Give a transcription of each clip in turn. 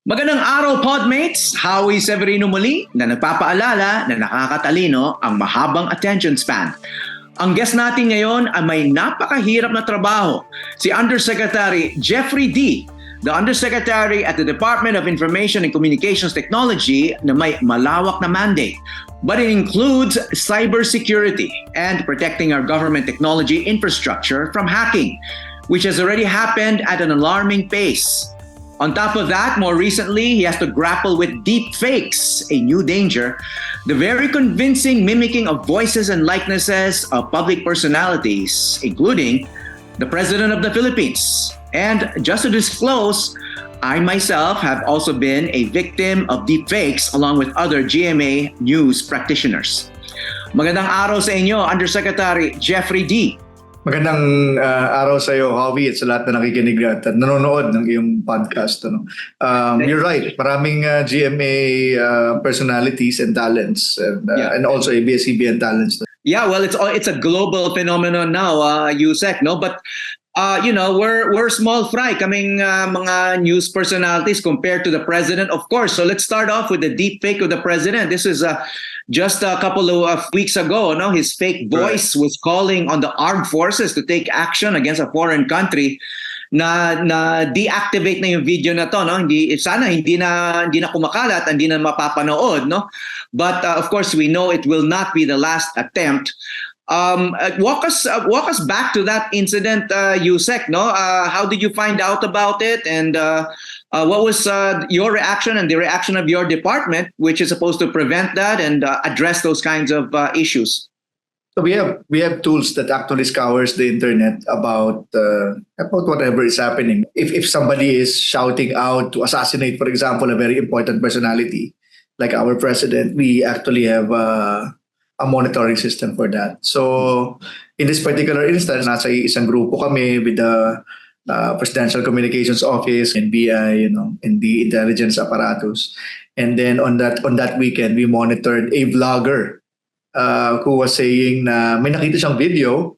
Magandang araw, Podmates! Howie Severino muli na nagpapaalala na nakakatalino ang mahabang attention span. Ang guest natin ngayon ay may napakahirap na trabaho, si Undersecretary Jeffrey D., the Undersecretary at the Department of Information and Communications Technology na may malawak na mandate. But it includes cybersecurity and protecting our government technology infrastructure from hacking, which has already happened at an alarming pace. On top of that, more recently, he has to grapple with deepfakes, a new danger, the very convincing mimicking of voices and likenesses of public personalities, including the President of the Philippines. And just to disclose, I myself have also been a victim of deepfakes along with other GMA news practitioners. Magandang araw sa inyo, Undersecretary Jeffrey D. Magandang araw sa iyo, Howie, at sa lahat na nakikinig at nanonood ng iyong podcast. You're right. Maraming GMA personalities and talents and also ABS-CBN talents. Yeah, well, it's a global phenomenon now, Yusek, no? But we're small fry kaming mga news personalities compared to the president, of course. So let's start off with the deepfake of the president. This is just a couple of weeks ago, no? His fake voice was calling on the armed forces to take action against a foreign country na deactivate na yung video na to, no? Hindi na kumakalat, hindi na mapapanood, no? But of course we know it will not be the last attempt. Walk us back to that incident, Yusek, no? How did you find out about it, and what was your reaction and the reaction of your department, which is supposed to prevent that and address those kinds of issues? So we have tools that actually scours the internet about whatever is happening. If somebody is shouting out to assassinate, for example, a very important personality like our president, we actually have a monitoring system for that. So in this particular instance, nasa isang grupo kami with the Presidential Communications Office and BI, and the intelligence apparatus. And then on that weekend, we monitored a vlogger who was saying na may nakita siyang video.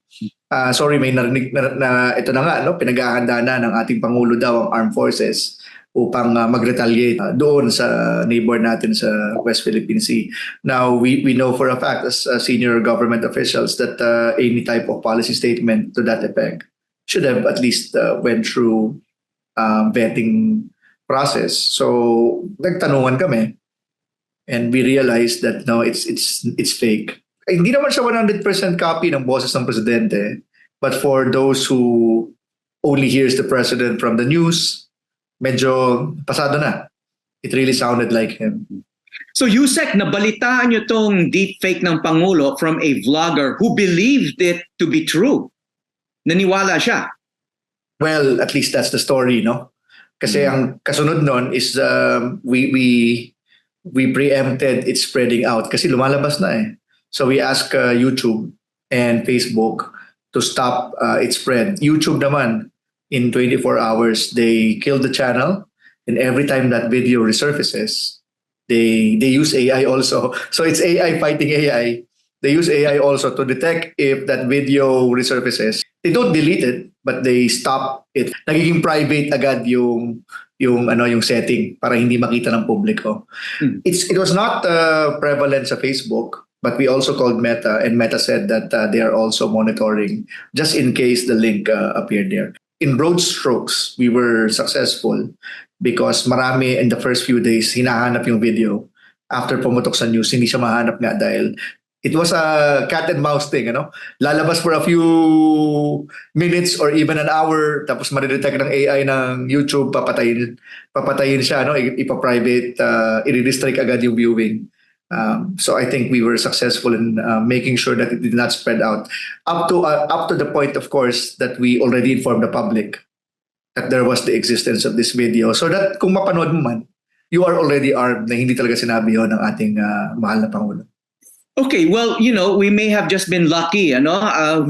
May narinig na ito na nga, pinaghahanda na ng ating Pangulo daw ang armed forces upang mag-retaliate doon sa neighbor natin sa West Philippine Sea. Now, we know for a fact as senior government officials that any type of policy statement to that effect should have at least went through vetting process. So, nagtanungan kami and we realized that no, it's fake. Hindi naman siya 100% copy ng boses ng presidente, but for those who only hears the president from the news, medyo pasado na. It really sounded like him. So Yusek, nabalitaan nyo tong deepfake ng Pangulo from a vlogger who believed it to be true. Naniwala siya. Well, at least that's the story, no? Kasi ang kasunod nun is we preempted its spreading out kasi lumalabas na eh. So we asked YouTube and Facebook to stop its spread. YouTube naman, in 24 hours, they killed the channel, and every time that video resurfaces, they use AI also. So it's AI fighting AI. They use AI also to detect if that video resurfaces. They don't delete it, but they stop it. Nagiging private agad yung setting para hindi makita ng publiko. It was not prevalent sa Facebook, but we also called Meta, and Meta said that they are also monitoring just in case the link appeared there. In broad strokes, we were successful because marami in the first few days hinahanap yung video. After pumutok sa news, hindi siya mahanap nga dahil it was a cat and mouse thing, Lalabas for a few minutes or even an hour, tapos ma-detect ng AI ng YouTube, papatayin siya, ipa-private, i-restrict agad yung viewing. So I think we were successful in making sure that it did not spread out up to the point, of course, that we already informed the public that there was the existence of this video, so that kung mapanood mo man, you are already armed na hindi talaga sinabi yun ng ating mahal na Pangulo. Okay, well, we may have just been lucky,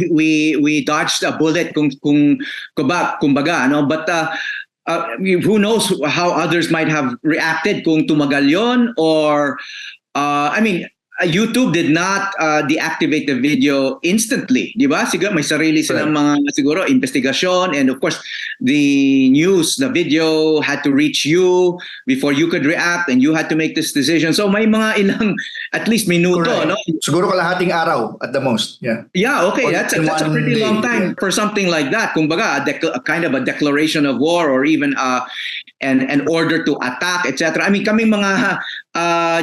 we dodged a bullet kumbaga, but who knows how others might have reacted kung tumagal yon, or YouTube did not deactivate the video instantly, di ba? Siguro may sarili silang mga siguro investigasyon, and of course the news, the video had to reach you before you could react, and you had to make this decision. So may mga ilang at least minuto, Correct. no? Siguro kalahating araw at the most. Yeah. Yeah, okay, Or that's in a one pretty day, long time for something like that. Kumbaga, a kind of a declaration of war, or even an order to attack, etc. I mean, kami mga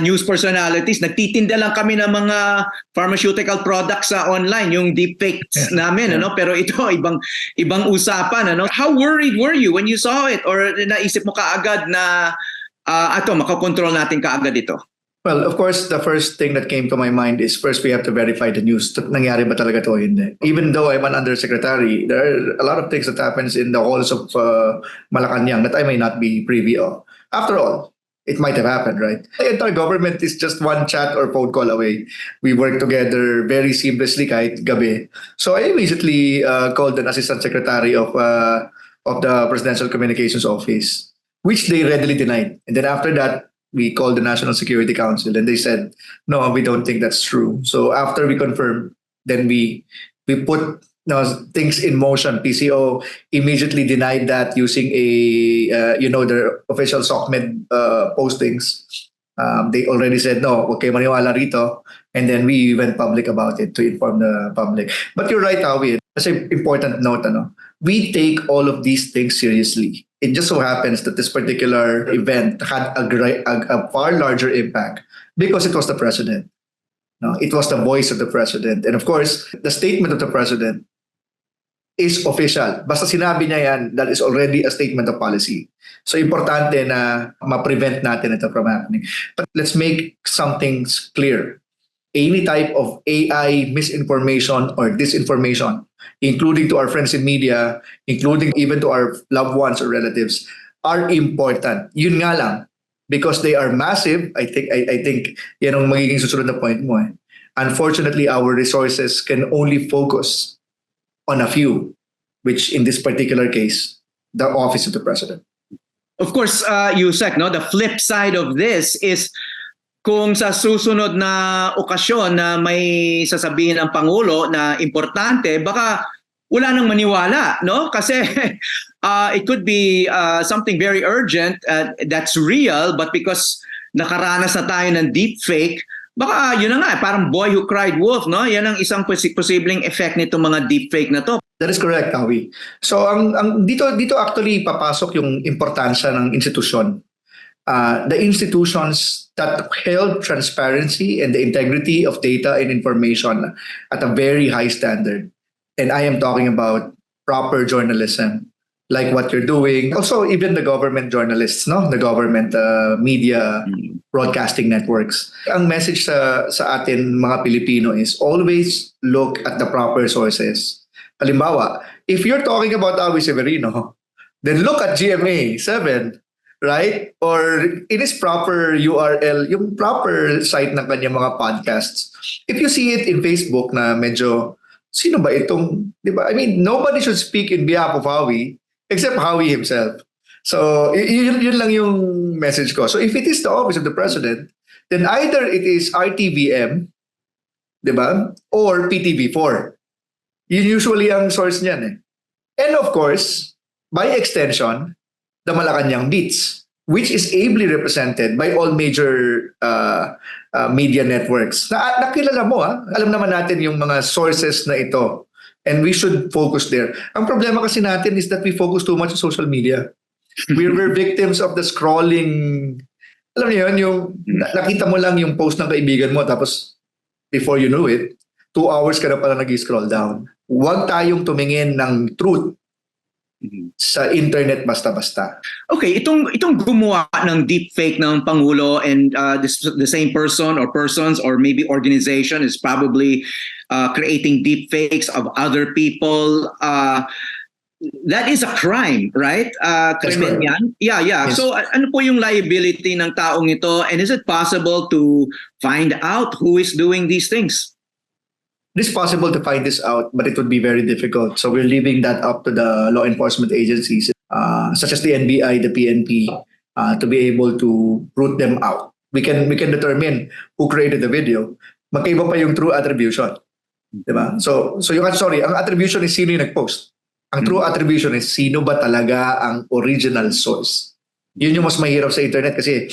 news personalities, nagtitinda lang kami ng mga pharmaceutical products sa online, yung deepfakes namin, ano? Pero ito ibang usapan, ano? How worried were you when you saw it, or naisip mo kaagad na makakontrol natin kaagad ito? Well, of course, the first thing that came to my mind is first we have to verify the news. Nangyari ba talaga to o hindi? Even though I'm an undersecretary, there are a lot of things that happens in the halls of Malacanang that I may not be privy of. After all, it might have happened, right? The entire government is just one chat or phone call away. We work together very seamlessly kahit gabi. So I immediately called an assistant secretary of the Presidential Communications Office, which they readily denied. And then after that, we called the National Security Council, and they said, no, we don't think that's true. So after we confirmed, then we put things in motion. PCO immediately denied that using their official SOCMED postings. They already said, no, okay, maniwala rito. And then we went public about it to inform the public. But you're right, Howie. That's an important note. We take all of these things seriously. It just so happens that this particular event had a far larger impact because it was the president. No, it was the voice of the president. And of course, the statement of the president is official. Basta sinabi niya yan, that is already a statement of policy. So importante na ma-prevent natin ito from happening. But let's make some things clear. Any type of AI misinformation or disinformation, including to our friends in media, including even to our loved ones or relatives, are important. Yun nga lang, because they are massive. I think yan ang magiging susunod na point mo. Unfortunately, our resources can only focus on a few, which in this particular case, the office of the president. Of course, Yusek, no, the flip side of this is kung sa susunod na okasyon na may sasabihin ang Pangulo na importante, baka wala nang maniwala, no? Kasi it could be something very urgent that's real, but because nakaranas na tayo ng deepfake, baka yun na nga, parang boy who cried wolf, no? Yan ang isang posibleng effect nito mga deepfake na to. That is correct, Howie. So ang dito actually papasok yung importansya ng institusyon. The institutions that held transparency and the integrity of data and information at a very high standard. And I am talking about proper journalism, like what you're doing. Also, even the government journalists, no, the government media broadcasting networks. Ang message sa atin mga Pilipino is always look at the proper sources. Halimbawa, if you're talking about Howie Severino, then look at GMA 7, right? Or in its proper URL, yung proper site ng kanyang mga podcasts. If you see it in Facebook na medyo, sino ba itong, di ba? I mean, nobody should speak in behalf of Howie except Howie himself. So, yun lang yung message ko. So, if it is the office of the president, then either it is RTVM, di ba? Or PTV4. Yun usually ang source niyan eh. And of course, by extension, the Malacanang Beats, which is ably represented by all major media networks. Nakilala mo, alam naman natin yung mga sources na ito. And we should focus there. Ang problema kasi natin is that we focus too much on social media. We're victims of the scrolling. Alam niyo yun, yung nakita mo lang yung post ng kaibigan mo, tapos before you know it, 2 hours ka na pala nag-scroll down. Huwag tayong tumingin ng truth sa internet basta-basta. Okay, itong gumawa ng deepfake ng Pangulo, and the same person or persons or maybe organization is probably creating deepfakes of other people. That is a crime, right? Krimen yan? Yeah. Yes. So ano po yung liability ng taong ito, and is it possible to find out who is doing these things? It is possible to find this out, but it would be very difficult. So we're leaving that up to the law enforcement agencies, such as the NBI, the PNP, to be able to root them out. we can determine who created the video. Magkaiba pa yung true attribution. Diba? So yung ang attribution is sino yung nag-post. Ang true attribution is sino ba talaga ang original source. Yun yung mas mahirap sa internet kasi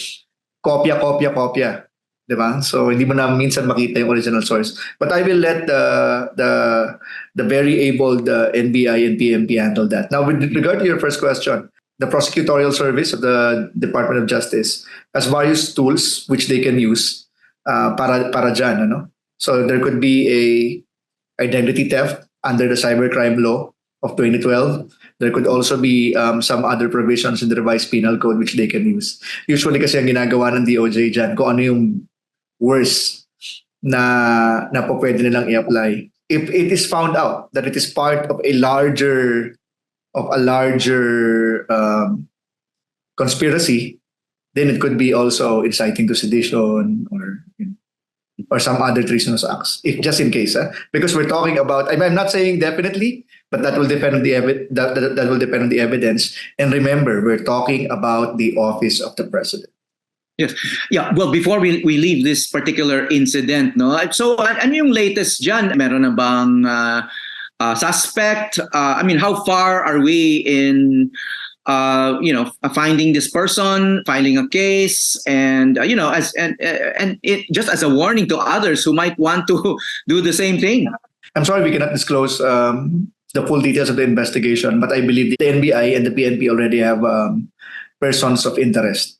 kopya. Diba? So hindi mo na minsan makita yung original source. But I will let the very able NBI and PNP handle that. Now with regard to your first question, the prosecutorial service of the Department of Justice has various tools which they can use para dyan. Ano? So there could be a identity theft under the cybercrime law of 2012. There could also be some other provisions in the revised penal code which they can use. Usually kasi ang ginagawa ng DOJ dyan, kung ano yung worst na po pwede nilang i-apply. If it is found out that it is part of a larger conspiracy, then it could be also inciting to sedition or some other treasonous acts. If just in case, because we're talking about, I'm not saying definitely, but that will depend on that will depend on the evidence. And remember, we're talking about the office of the president. Yes. Yeah. Well, before we leave this particular incident, no. So, ano yung latest dyan? Meron na bang suspect? How far are we in, finding this person, filing a case, and it just as a warning to others who might want to do the same thing. I'm sorry we cannot disclose the full details of the investigation, but I believe the NBI and the PNP already have persons of interest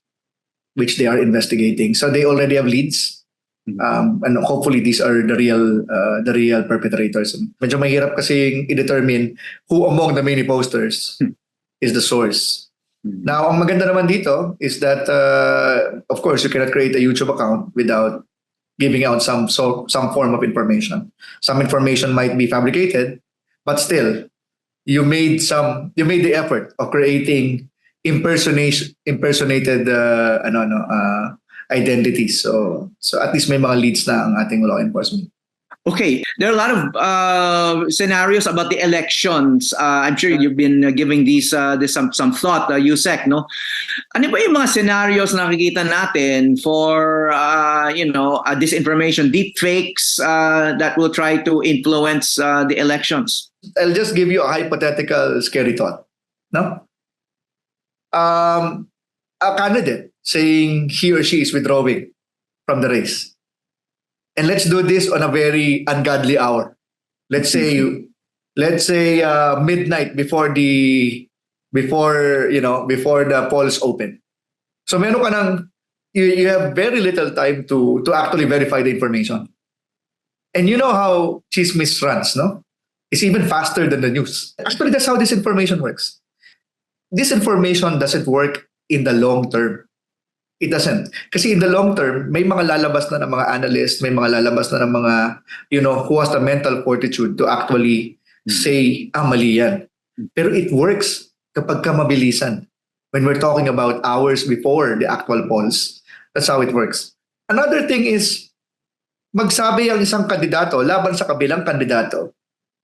which they are investigating. So they already have leads. And hopefully these are the real perpetrators. Medyo mahirap kasi i-determine who among the many posters is the source. Now, ang maganda naman dito is that, of course, you cannot create a YouTube account without giving out some form of information. Some information might be fabricated, but still, you made the effort of creating impersonated identities. So at least may mga leads na ang ating law enforcement. Okay, there are a lot of scenarios about the elections. I'm sure you've been giving these some thought, Yusek, no? Ano ba yung mga scenarios na nakikita natin for disinformation, deepfakes that will try to influence the elections? I'll just give you a hypothetical scary thought. No? A candidate saying he or she is withdrawing from the race. And let's do this on a very ungodly hour. Let's say midnight before the polls open. So meron ka ng you have very little time to actually verify the information. And you know how chismis runs, no? It's even faster than the news. Actually, that's how disinformation works. Disinformation doesn't work in the long term. It doesn't. Kasi in the long term, may mga lalabas na ng mga analysts, may mga lalabas na ng mga, who has the mental fortitude to actually say, mali yan. Pero it works kapag ka mabilisan. When we're talking about hours before the actual polls, that's how it works. Another thing is, magsabi ang isang kandidato laban sa kabilang kandidato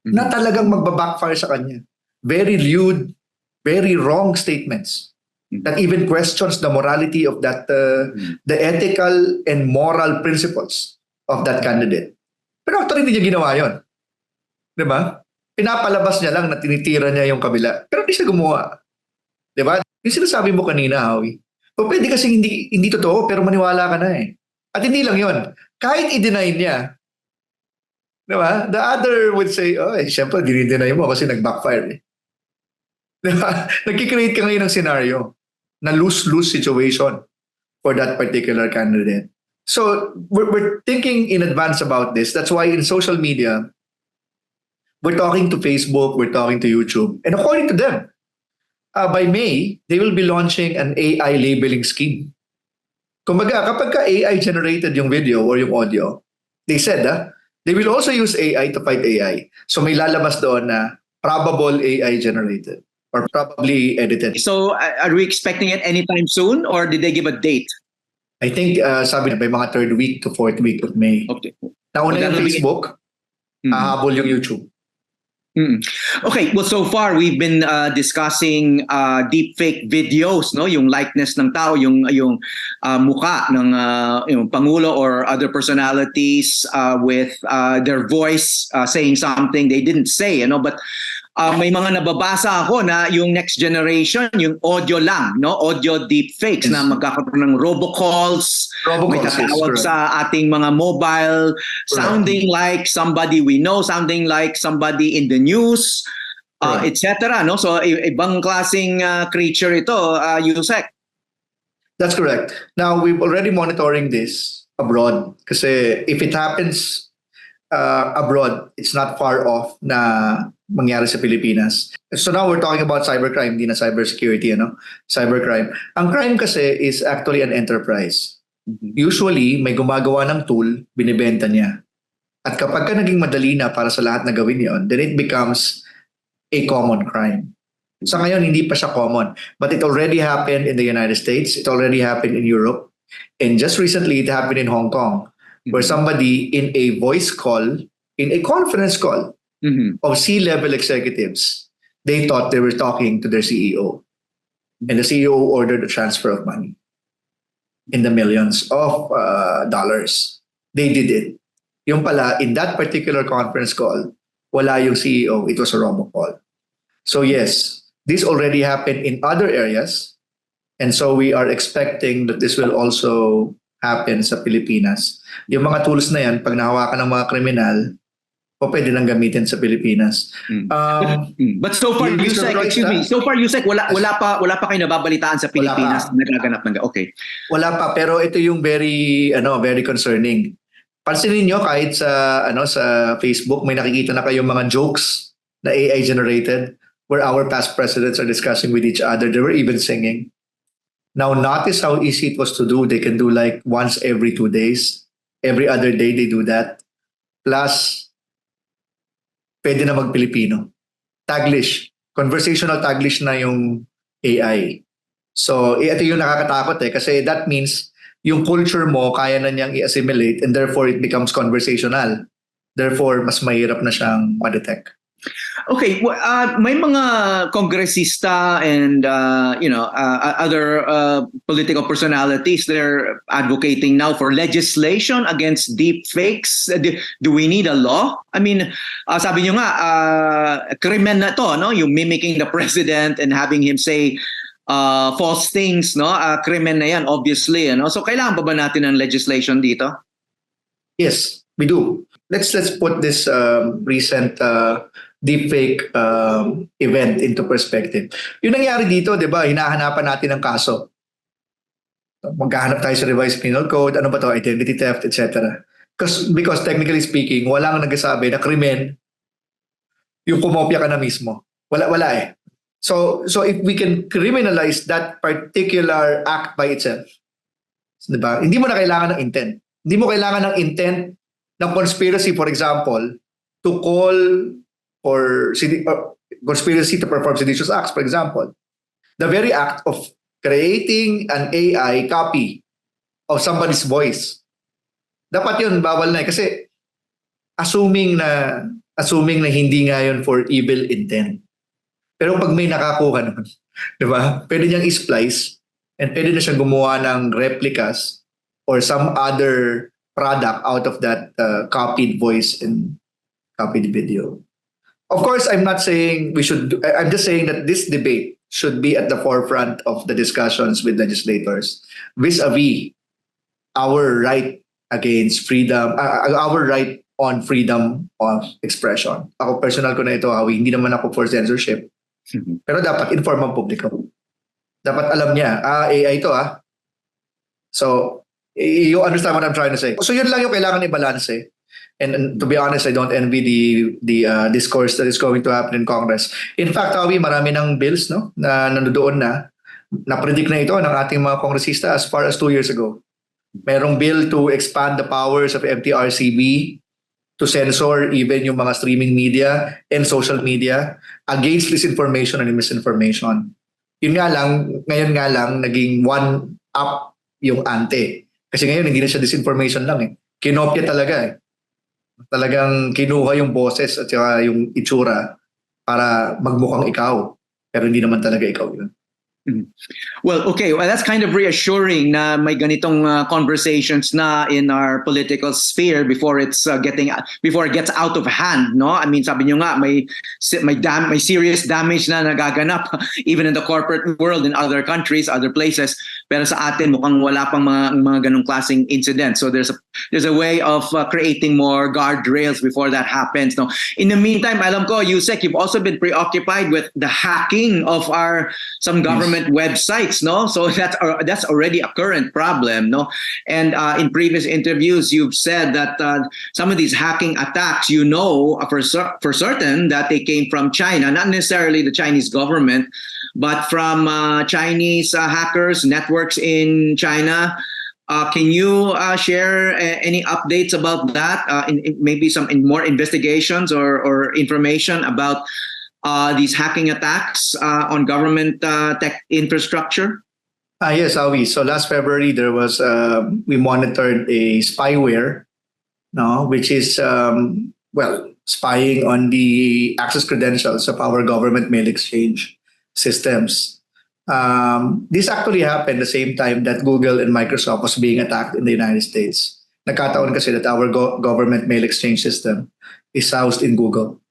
na talagang magbabackfire sa kanya. Very lewd, very wrong statements that even questions the morality of that, the ethical and moral principles of that candidate. Pero actually hindi niya ginawa yun. Diba? Pinapalabas niya lang na tinitira niya yung kabila. Pero hindi siya gumawa. Diba? Yung sinasabi mo kanina, Howie. O pwede kasi hindi totoo pero maniwala ka na eh. At hindi lang yun. Kahit i-deny niya, diba? The other would say, syempre, dinideny mo kasi nag-backfire eh. Diba? Nagkikreate ka ngayon ng scenario na lose-lose situation for that particular candidate. So, we're thinking in advance about this. That's why in social media, we're talking to Facebook, we're talking to YouTube. And according to them, by May, they will be launching an AI labeling scheme. Kumbaga, kapag ka AI generated yung video or yung audio, they said, they will also use AI to fight AI. So may lalabas doon na probable AI generated or probably edited. So are we expecting it anytime soon or did they give a date? I think sabi na by mga 3rd week to 4th week of May. Okay. Nauna yung Facebook, hahabol yung YouTube. Mm. Okay, well so far we've been discussing deepfake videos, no, yung likeness ng tao, yung mukha ng yung pangulo or other personalities with their voice saying something they didn't say, but may mga nababasa ako na yung next generation, yung audio lang, no? Audio deepfakes Yes. na magkakaroon ng robocalls, may Robocalls, yes, tatawag correct. sa ating mga mobile, sounding like somebody we know, sounding like somebody in the news, Correct. etc. No? So ibang klaseng creature ito, Yusek. That's correct. Now, we're already monitoring this abroad kasi if it happens abroad, it's not far off na mangyari sa Pilipinas. So now we're talking about cybercrime, hindi na cybersecurity, cybercrime. Ang crime kasi is actually an enterprise. Usually, may gumagawa ng tool, binibenta niya. At kapag ka naging madali na para sa lahat na gawin yon, then it becomes a common crime. Sa ngayon, hindi pa siya common. But it already happened in the United States. It already happened in Europe. And just recently, it happened in Hong Kong, where somebody in a voice call, in a conference call of C-level executives, they thought they were talking to their CEO. And the CEO ordered a transfer of money in the millions of dollars. They did it. Yung pala, in that particular conference call, wala yung CEO. It was a robocall. So yes, this already happened in other areas. And so we are expecting that this will also happen sa Pilipinas. Yung mga tools na yan, pag nahawakan ng mga kriminal, pwede nang gamitin sa Pilipinas. But so far, Yusek, wala pa kayo nababalitaan sa Pilipinas na nagaganap ng okay. Wala pa, pero ito yung very concerning. Pansinin niyo kahit sa Facebook may nakikita na kayong mga jokes na AI generated where our past presidents are discussing with each other. They were even singing. Now, notice how easy it was to do. They can do like once every 2 days. Every other day they do that. Plus, pwede na mag-Pilipino. Taglish. Conversational Taglish na yung AI. So, ito yung nakakatakot kasi that means yung culture mo kaya na niyang i-assimilate and therefore it becomes conversational. Therefore, mas mahirap na siyang ma-detect. Okay, may mga kongresista and other political personalities, they're advocating now for legislation against deepfakes. Do we need a law? I mean, sabi nyo nga, krimen na to, no? Yung mimicking the president and having him say false things, no? Krimen na yan, obviously. So kailangan ba natin ng legislation dito? Yes, we do. Let's put this recent deepfake event into perspective. Yung nangyari dito, di ba, hinahanapan natin ng kaso. Maghahanap tayo sa revised penal code, ano ba to, identity theft, etc. Because technically speaking, walang nagsasabi na krimen yung kumopya ka na mismo. Wala eh. So if we can criminalize that particular act by itself, di ba, hindi mo na kailangan ng intent. Hindi mo kailangan ng intent ng conspiracy, for example, to call for conspiracy to perform seditious acts, for example. The very act of creating an AI copy of somebody's voice. Dapat yun, bawal na kasi assuming na hindi nga yun for evil intent. Pero pag may nakakuha naman, di ba? Pwede niyang i-splice and pwede na siyang gumawa ng replicas or some other product out of that copied voice and copied video. Of course, I'm not saying we should. I'm just saying that this debate should be at the forefront of the discussions with legislators vis-a-vis our right against freedom, our right on freedom of expression. Ako personal ko na ito, Howie, hindi naman ako for censorship. Pero dapat inform ang publiko. Dapat alam niya, AI ito So, you understand what I'm trying to say. So yun lang yung kailangan i-balance eh. And to be honest, I don't envy the discourse that is going to happen in Congress. In fact, Howie, marami ng bills na nandoon na-predict na ito ng ating mga kongresista as far as 2 years ago. Merong bill to expand the powers of MTRCB to censor even yung mga streaming media and social media against disinformation and misinformation. Ngayon nga lang, naging one up yung ante. Kasi ngayon, hindi na siya disinformation lang eh. Kinopya talaga eh. Talagang kinuha yung boses at saka yung itsura para magmukhang ikaw. Pero hindi naman talaga ikaw yun. Well, okay. Well, that's kind of reassuring na may ganitong conversations na in our political sphere before it gets out of hand, no? I mean, sabi niyo nga may serious damage na nagaganap even in the corporate world in other countries, other places. Pero sa atin mukhang wala pang mga ganong klaseng incidents. So there's a way of creating more guardrails before that happens, no? In the meantime, alam ko, Yusek, you've also been preoccupied with the hacking of some government websites, no? So that's already a current problem, no? And in previous interviews, you've said that some of these hacking attacks, for certain that they came from China, not necessarily the Chinese government, but from Chinese hackers, networks in China. Can you share any updates about that? Maybe some more investigations or information about these hacking attacks on government tech infrastructure? Yes, Howie. So last February, there was we monitored a spyware, no, which is spying on the access credentials of our government mail exchange systems. This actually happened the same time that Google and Microsoft was being attacked in the United States. Nagkataon kasi that our government mail exchange system is housed in Google.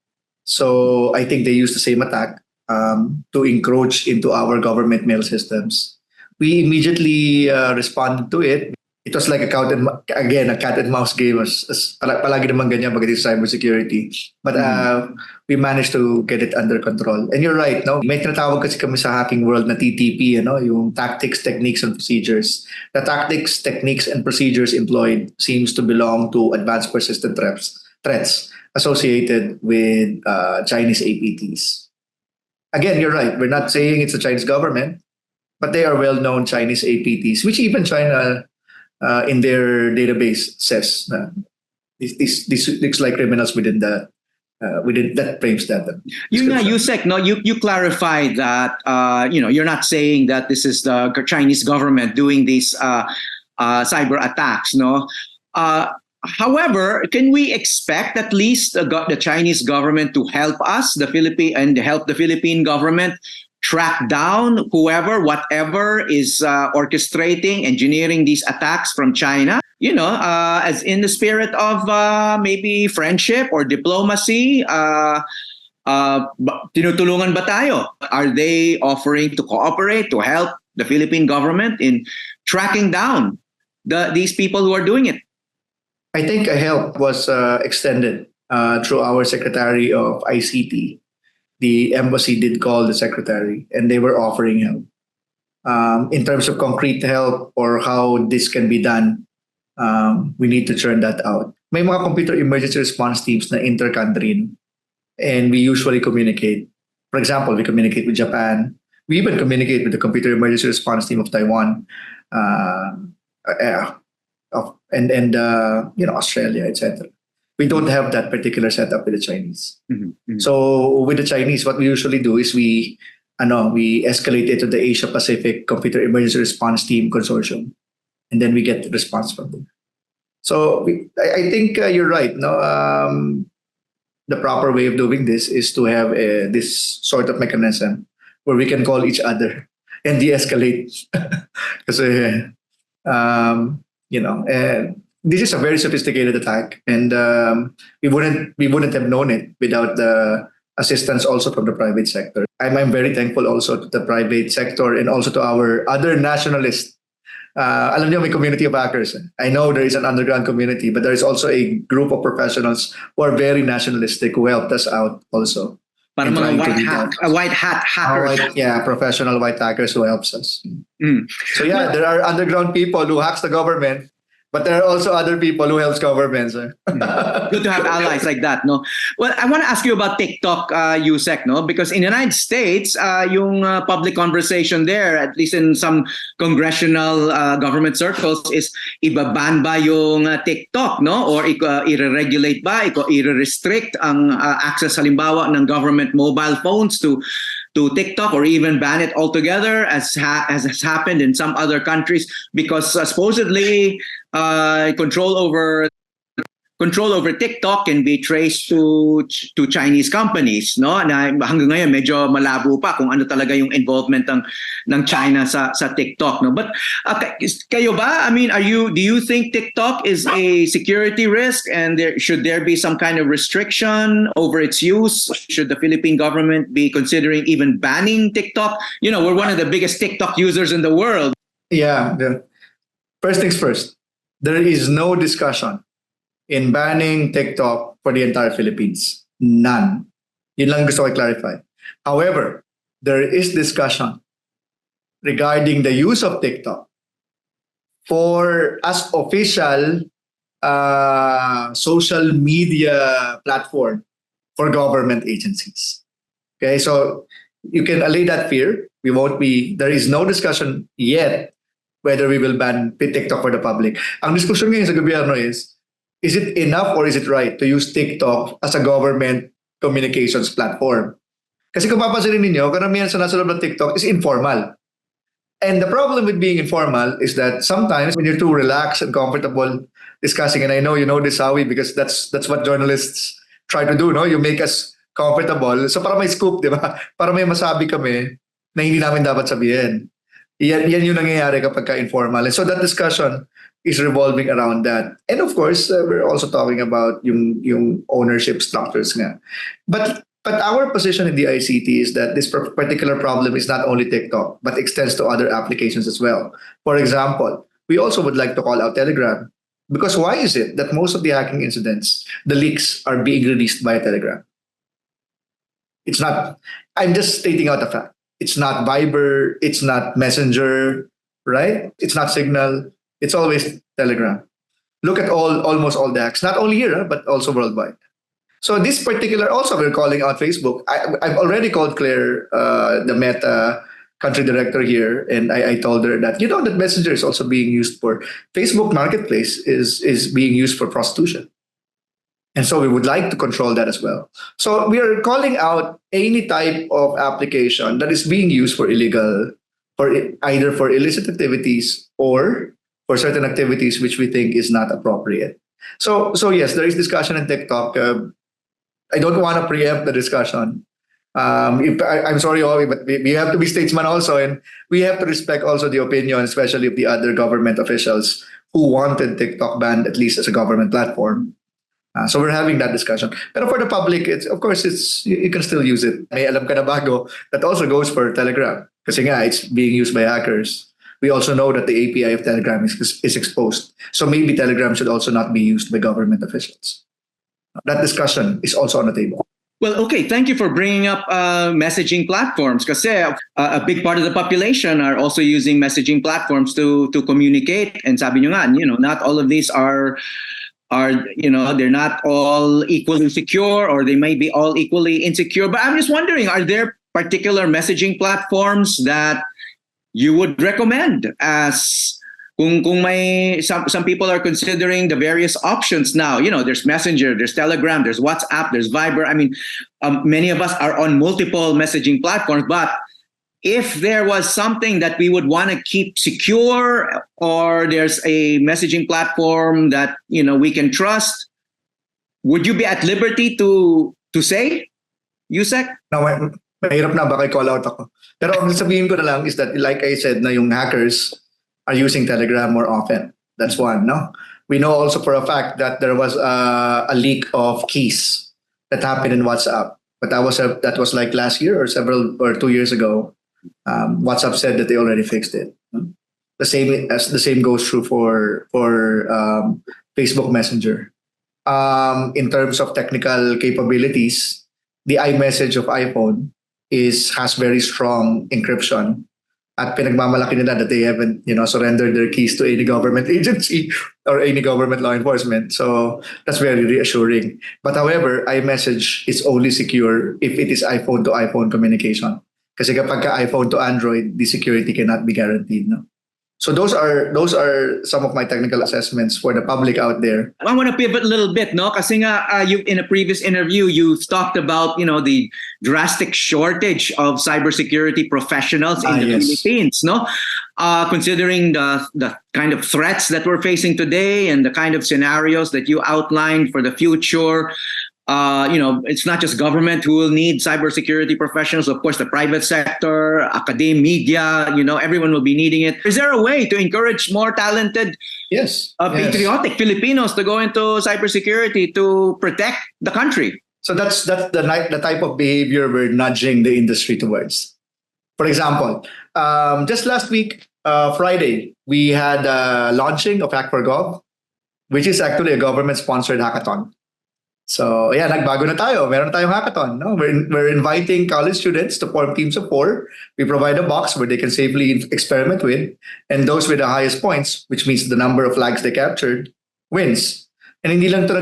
So I think they used the same attack to encroach into our government mail systems. We immediately responded to it. It was like a cat and mouse game. Palagi naman ganyan pagdating sa cybersecurity. But we managed to get it under control. And you're right, no? May tinatawag kasi kami sa hacking world na TTP, yung tactics, techniques, and procedures. The tactics, techniques, and procedures employed seems to belong to advanced persistent threats associated with Chinese APTs. Again, you're right. We're not saying it's the Chinese government, but they are well-known Chinese APTs, which even China in their database says this looks like criminals within that frames that. Yusek, no, you clarified that you're not saying that this is the Chinese government doing these cyber attacks, no. However, can we expect at least the Chinese government to help us, the Philippine government track down whatever is orchestrating, engineering these attacks from China? As in the spirit of maybe friendship or diplomacy, tinutulungan ba tayo? Are they offering to cooperate, to help the Philippine government in tracking down these people who are doing it? I think a help was extended through our Secretary of ICT. The embassy did call the secretary and they were offering help. In terms of concrete help or how this can be done, we need to churn that out. May mga computer emergency response teams na inter-country and we usually communicate. For example, we communicate with Japan. We even communicate with the computer emergency response team of Taiwan, Australia, etc. We don't have that particular setup with the Chinese. Mm-hmm. So with the Chinese, what we usually do is we escalate it to the Asia Pacific Computer Emergency Response Team Consortium, and then we get the response from them. So I think you're right. No, the proper way of doing this is to have this sort of mechanism where we can call each other and de-escalate. Because this is a very sophisticated attack, and we wouldn't have known it without the assistance also from the private sector. I'm very thankful also to the private sector and also to our other nationalists. Alam niyo, may community of hackers. I know there is an underground community, but there is also a group of professionals who are very nationalistic who helped us out also. Parang mga white hat hackers. Professional white hackers who helps us. So there are underground people who hacks the government, but there are also other people who helps governments. Good to have allies like that, no? Well, I want to ask you about TikTok, Yusek, no? Because in the United States, yung public conversation there, at least in some congressional government circles, is ibaban ba yung TikTok, no? Or i-regulate ba, i-restrict ang access halimbawa ng government mobile phones to TikTok, or even ban it altogether, as has happened in some other countries, because supposedly control over control over TikTok can be traced to Chinese companies, no? Na hanggang ngayon medyo malabo pa kung ano talaga yung involvement ng China sa TikTok, no? But kayo ba? I mean, do you think TikTok is a security risk, and should there be some kind of restriction over its use? Should the Philippine government be considering even banning TikTok? You know, we're one of the biggest TikTok users in the world. Yeah. First things first, there is no discussion in banning TikTok for the entire Philippines. None. Yun lang gusto ko i-clarify. However, there is discussion regarding the use of TikTok as official social media platform for government agencies. Okay, so you can allay that fear. There is no discussion yet whether we will ban TikTok for the public. Ang diskusyon ngayon sa gobyerno is it enough or is it right to use TikTok as a government communications platform? Kasi kung papansinin ninyo, karamihan sa nasa loob ng TikTok is informal. And the problem with being informal is that sometimes when you're too relaxed and comfortable discussing, and I know you know this, Howie, because that's what journalists try to do, no? You make us comfortable. So para may scoop, di ba? Para may masabi kami na hindi namin dapat sabihin. Yan yung nangyayari kapag ka-informal. And so that discussion is revolving around that. And of course, we're also talking about yung ownership structures nga. But our position in the ICT is that this particular problem is not only TikTok, but extends to other applications as well. For example, we also would like to call out Telegram. Because why is it that most of the hacking incidents, the leaks, are being released by Telegram? It's not, I'm just stating out a fact. It's not Viber, it's not Messenger, right? It's not Signal. It's always Telegram. Look at almost all the hacks, not only here, but also worldwide. So this particular, also we're calling out Facebook. I've already called Claire, the Meta country director here, and I told her that, that Messenger is also being used for, Facebook Marketplace is being used for prostitution. And so we would like to control that as well. So we are calling out any type of application that is being used for illegal, either for illicit activities or for certain activities which we think is not appropriate. So yes, there is discussion in TikTok. I don't want to preempt the discussion. I'm sorry, Howie, but we have to be statesman also, and we have to respect also the opinion, especially of the other government officials who wanted TikTok banned, at least as a government platform. So we're having that discussion. But for the public, of course, you can still use it. May alam ka na bago, that also goes for Telegram. Kasi nga, it's being used by hackers. We also know that the API of Telegram is exposed. So maybe Telegram should also not be used by government officials. That discussion is also on the table. Well, okay, thank you for bringing up messaging platforms, kasi a big part of the population are also using messaging platforms to communicate. And sabi nyo nga, not all of these are they're not all equally secure, or they may be all equally insecure. But I'm just wondering, are there particular messaging platforms that you would recommend as kung may some people are considering the various options now? There's Messenger, there's Telegram, there's WhatsApp, there's Viber. I mean, many of us are on multiple messaging platforms, but if there was something that we would want to keep secure, or there's a messaging platform that we can trust, would you be at liberty to say, Yusek? No, mahirap na baka i-call out ako. Pero ang sabihin ko na lang is that, like I said, na yung hackers are using Telegram more often. That's one, no? We know also for a fact that there was a leak of keys that happened in WhatsApp, but that was like last year or 2 years ago. WhatsApp said that they already fixed it. The same goes true for Facebook Messenger. In terms of technical capabilities, the iMessage of iPhone has very strong encryption, at pinagmamalaki nila that they haven't surrendered their keys to any government agency or any government law enforcement. So that's very reassuring. But however, iMessage is only secure if it is iPhone to iPhone communication. Kasi kapag ka iPhone to Android, the security cannot be guaranteed. No? So those are some of my technical assessments for the public out there. I want to pivot a little bit, no? Kasi nga, you in a previous interview, you've talked about the drastic shortage of cybersecurity professionals in the Philippines, no? considering the kind of threats that we're facing today and the kind of scenarios that you outlined for the future. It's not just government who will need cybersecurity professionals. Of course, the private sector, academia, everyone will be needing it. Is there a way to encourage more talented, patriotic Filipinos to go into cybersecurity to protect the country? So that's the type of behavior we're nudging the industry towards. For example, just last week, Friday, we had a launching of Hack for Gov, which is actually a government-sponsored hackathon. So yeah, nagbago na tayo. Meron tayong hackathon. No? We're inviting college students to form teams of 4. We provide a box where they can safely experiment with, and those with the highest points, which means the number of flags they captured, wins. And hindi lang ito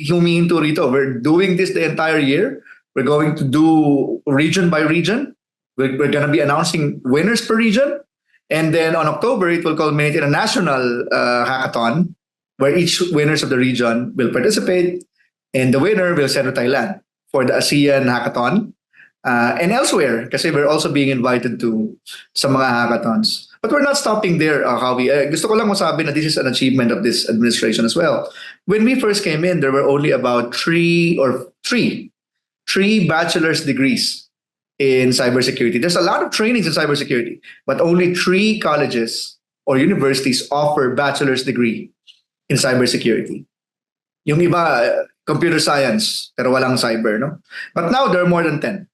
humihinto rito. We're doing this the entire year. We're going to do region by region. We're going to be announcing winners per region. And then on October, it will culminate in a national hackathon where each winners of the region will participate. And the winner will send to Thailand for the ASEAN Hackathon and elsewhere, kasi we're also being invited to sa mga hackathons. But we're not stopping there, Howie. Gusto ko lang masabi na this is an achievement of this administration as well. When we first came in, there were only about three bachelor's degrees in cybersecurity. There's a lot of trainings in cybersecurity, but only 3 colleges or universities offer bachelor's degree in cybersecurity. Yung iba, computer science, pero walang cyber, no? But now there are more than 10,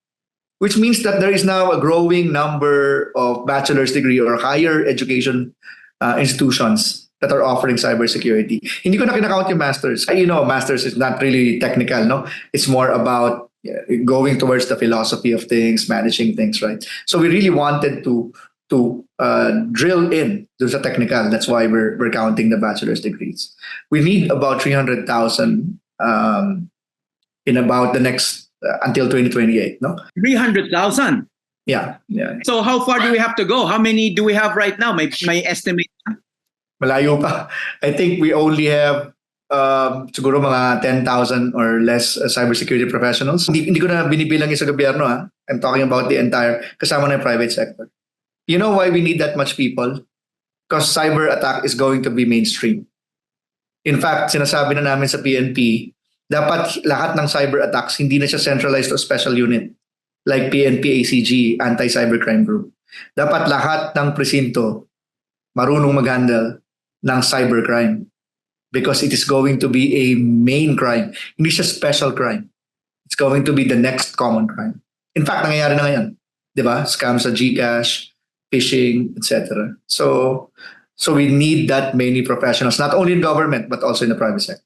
which means that there is now a growing number of bachelor's degree or higher education institutions that are offering cybersecurity. Hindi ko na kinakount yung masters. Masters is not really technical, no? It's more about going towards the philosophy of things, managing things, right? So we really wanted to drill in to the technical. That's why we're counting the bachelor's degrees. We need about 300,000 in about the next until 2028, no? 300,000. Yeah. So how far do we have to go? How many do we have right now? May estimate. Malayo pa. I think we only have siguro mga 10,000 or less cybersecurity professionals. Hindi ko na binibilang yung sa gobyerno, ha. I'm talking about the entire, kasama na yung private sector. You know why we need that much people? Because cyber attack is going to be mainstream. In fact, sinasabi na namin sa PNP, dapat lahat ng cyber attacks hindi na siya centralized to a special unit like PNP ACG, Anti-Cybercrime Group. Dapat lahat ng presinto marunong mag-handle ng cybercrime because it is going to be a main crime. Hindi siya special crime. It's going to be the next common crime. In fact, nangyayari na ngayon. Diba? Scams sa GCash, phishing, etc. So we need that many professionals, not only in government, but also in the private sector.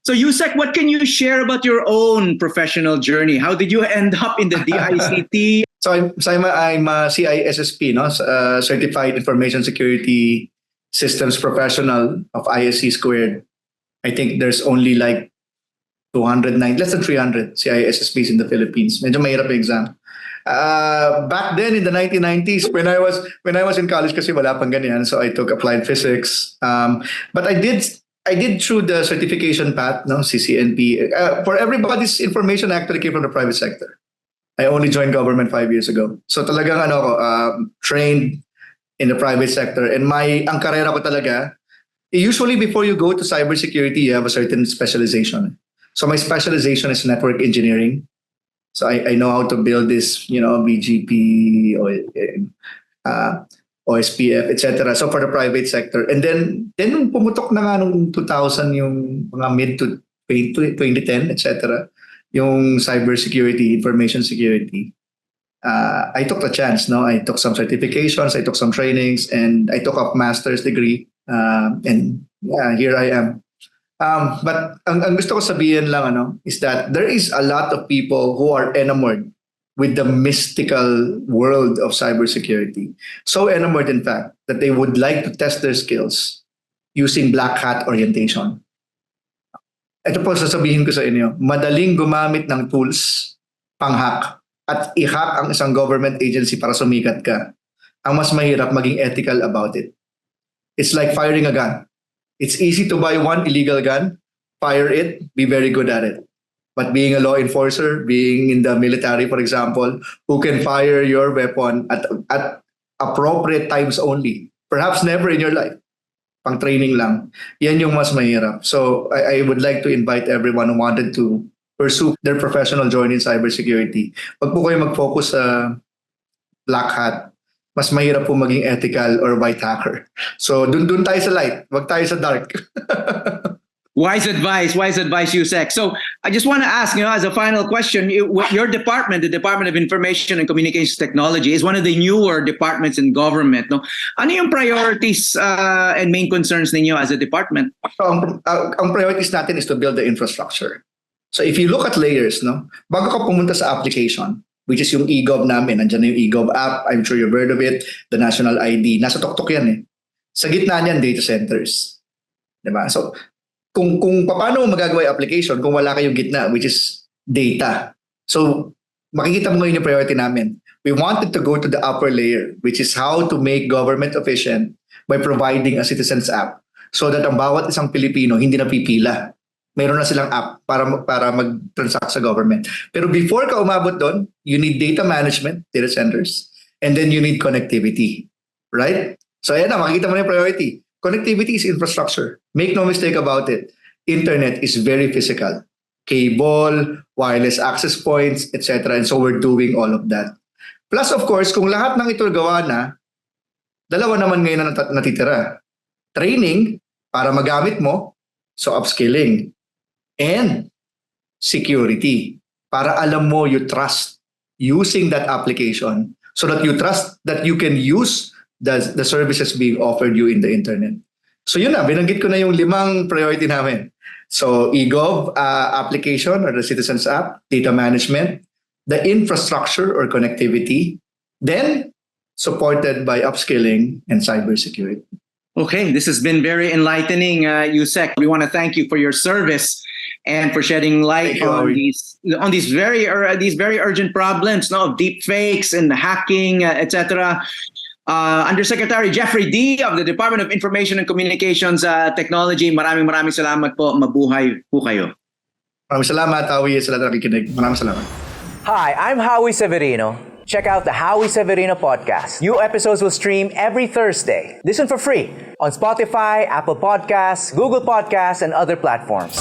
So Yusek, what can you share about your own professional journey? How did you end up in the DICT? So I'm a CISSP, no? Certified Information Security Systems Professional of ISC Squared. I think there's only like 209, less than 300 CISSPs in the Philippines. Medyo mahirap yung exam. Back then in the 1990s, when I was in college, kasi wala pang ganyan, so I took applied physics. But I did through the certification path, no, CCNP. For everybody's information actually came from the private sector. I only joined government 5 years ago. So talagang trained in the private sector. And ang karera ko talaga, usually before you go to cybersecurity, you have a certain specialization. So my specialization is network engineering. So I know how to build this, BGP or OSPF, etc. So for the private sector. And then pumutok na nga nung 2000 yung mga mid to 2010, etc. Yung cybersecurity, information security. I took the chance, no? I took some certifications, I took some trainings, and I took a master's degree. And yeah, here I am. But ang gusto ko sabihin lang is that there is a lot of people who are enamored with the mystical world of cybersecurity. So enamored, in fact, that they would like to test their skills using black hat orientation. Ito po sasabihin ko sa inyo, madaling gumamit ng tools pang-hack at i-hack ang isang government agency para sumikat ka. Ang mas mahirap maging ethical about it. It's like firing a gun. It's easy to buy one illegal gun, fire it, be very good at it. But being a law enforcer, being in the military, for example, who can fire your weapon at appropriate times only, Perhaps never in your life. Pang training lang. Yan yung mas mahirap. So I would like to invite everyone who wanted to pursue their professional journey in cybersecurity. Wag po kayo mag-focus sa black hat. Mas mahirap po maging ethical or white hacker. So dun tayo sa light. Wag tayo sa dark. Wise advice, Yusek. So I just want to ask, as a final question, your department, the Department of Information and Communications Technology, is one of the newer departments in government. No, ano yung priorities and main concerns ninyo as a department? So, ang priorities natin is to build the infrastructure. So if you look at layers, no, bago ka pumunta sa application, which is yung eGov namin, nandiyan na yung eGov app, I'm sure you've heard of it, the national ID, nasa tuktok yan eh. Sa gitna niyan, data centers. Diba? So kung paano mo magagawa yung application kung wala kayong gitna, which is data. So makikita mo ngayon yung priority namin. We wanted to go to the upper layer, which is how to make government efficient by providing a citizens app so that ang bawat isang Pilipino hindi na pipila. Meron na silang app para mag-transact sa government. Pero before ka umabot doon, you need data management, data centers, and then you need connectivity. Right? So ayan na, makikita mo na yung priority. Connectivity is infrastructure. Make no mistake about it. Internet is very physical. Cable, wireless access points, etc. And so we're doing all of that. Plus, of course, kung lahat ng ito gawa na, dalawa naman ngayon na natitira. Training para magamit mo, so upskilling. And security para alam mo you trust using that application so that you trust that you can use the services being offered you in the internet. So yun na, binanggit ko na yung 5 priority namin. So eGov application or the Citizens app, data management, the infrastructure or connectivity, then supported by upskilling and cybersecurity. Okay, this has been very enlightening, Yusek. We want to thank you for your service and for shedding light on these very urgent problems, of deepfakes and hacking, etc. Undersecretary Jeffrey D. of the Department of Information and Communications Technology, maraming salamat po. Mabuhay po kayo. Maraming salamat, Howie, sa lahat ng nakikinig. Maraming salamat. Hi, I'm Howie Severino. Check out the Howie Severino Podcast. New episodes will stream every Thursday. Listen for free on Spotify, Apple Podcasts, Google Podcasts, and other platforms.